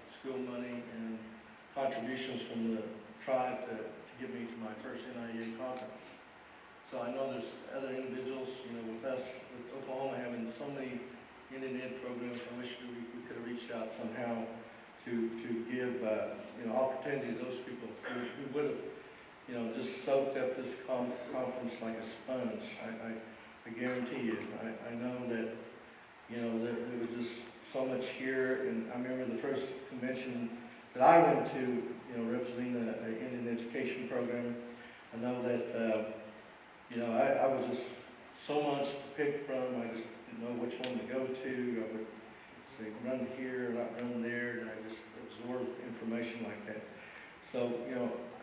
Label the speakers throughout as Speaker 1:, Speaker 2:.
Speaker 1: school money and contributions from the tribe to get me to my first NIEA conference. So I know there's other individuals, with us, with Oklahoma having so many Indian Ed programs, I wish we could have reached out somehow to give, opportunity to those people who would have, just soaked up this conference like a sponge. I guarantee you. I know that, that there was just so much here, and I remember the first convention that I went to, representing an Indian education program. I know that, I was just so much to pick from. I just didn't know which one to go to. I would say run here, not run there, and I just absorbed information like that. So,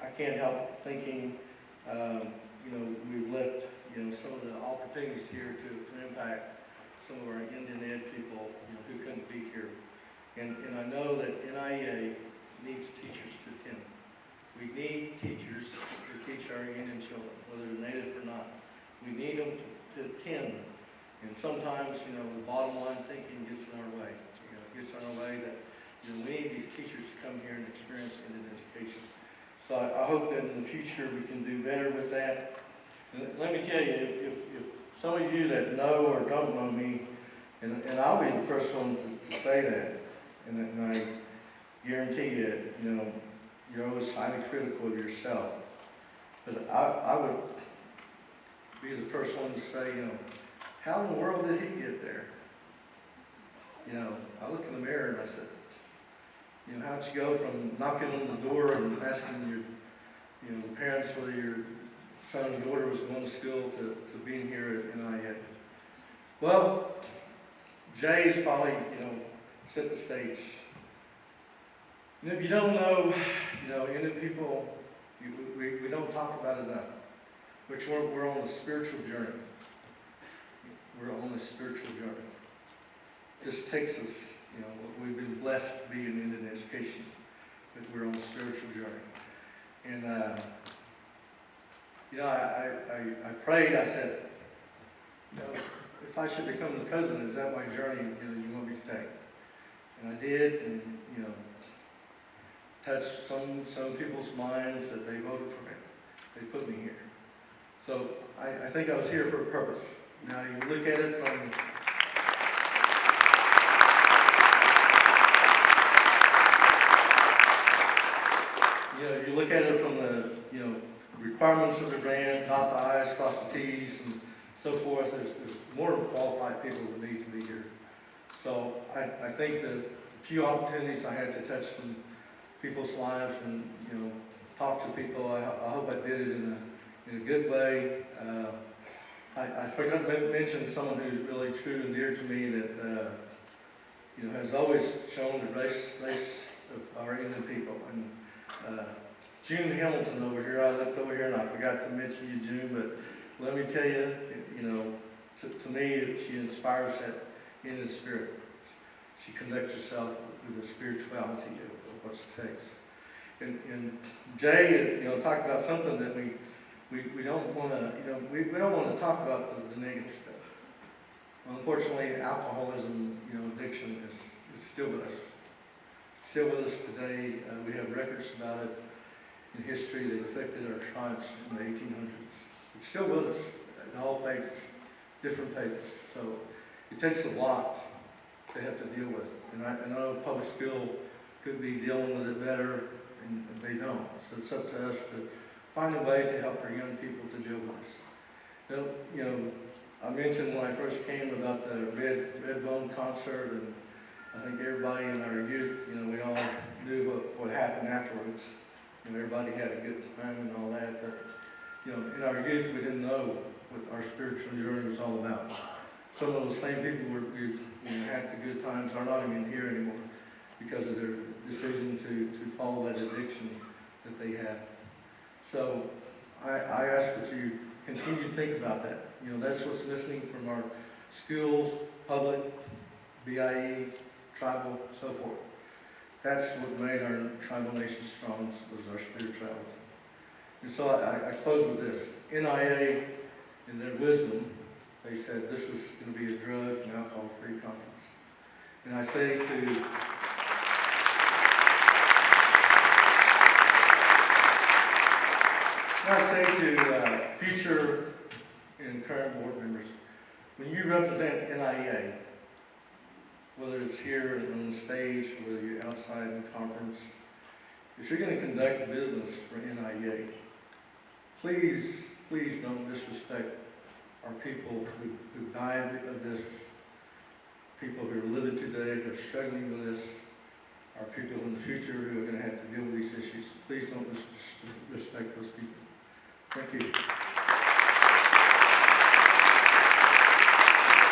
Speaker 1: I can't help thinking, we've left, some of the opportunities here to impact some of our Indian Ed people, who couldn't be here. And I know that NIEA needs teachers to attend. We need teachers to teach our Indian children, whether they're native or not. We need them to attend. And sometimes, the bottom line thinking gets in our way. It gets in our way that, we need these teachers to come here and experience Indian education. So I hope that in the future we can do better with that. And let me tell you, if some of you that know or don't know me, and I'll be the first one to say that, and I guarantee you, you're always highly critical of yourself. But I would be the first one to say, how in the world did he get there? I look in the mirror and I said, how'd you go from knocking on the door and asking your, the parents whether your son or daughter was going to school to being here at NIEA? Well, Jay's probably, set the stage. And if you don't know, Indian people, we don't talk about it enough. Which we're on a spiritual journey. We're on a spiritual journey. This takes us, we've been blessed to be in Indian education, but we're on a spiritual journey. And, I prayed, I said, if I should become the president, is that my journey, you want me to take? And I did, and, touched some people's minds that they voted for me. They put me here. So I think I was here for a purpose. Now you look at it from you look at it from the requirements of the grant, dot the I's, cross the T's, and so forth. There's more qualified people that need to be here. So I think that the few opportunities I had to touch some people's lives and talk to people, I hope I did it in a good way. I forgot to mention someone who's really true and dear to me that has always shown the grace of our Indian people. And June Hamilton over here, I looked over here and I forgot to mention you, June, but let me tell you, to me, she inspires that Indian spirit. She connects herself with the spirituality of what it takes. And Jay, talked about something that we don't want to, we don't want to talk about the negative stuff. Unfortunately, alcoholism, addiction is still with us. Still with us today. We have records about it in history that affected our tribes in the 1800s. It's still with us in all phases, different phases. So it takes a lot to have to deal with. And I know public school could be dealing with it better, and they don't. So it's up to us to find a way to help our young people to deal with this. I mentioned when I first came about the Red Bone concert, and I think everybody in our youth, we all knew what happened afterwards. Everybody had a good time and all that, but in our youth we didn't know what our spiritual journey was all about. Some of the same people who had the good times are not even here anymore because of their decision to follow that addiction that they had. So I ask that you continue to think about that. That's what's missing from our schools, public, BIEs, tribal, so forth. That's what made our tribal nation strong, was our spirituality. And so I close with this. NIEA, in their wisdom, they said this is going to be a drug and alcohol-free conference. And I say to I say to future and current board members, when you represent NIEA, whether it's here on the stage, whether you're outside in conference, if you're going to conduct business for NIEA, please don't disrespect our people who died of this, people who are living today, who are struggling with this, our people in the future who are going to have to deal with these issues. Please don't disrespect those people. Thank you.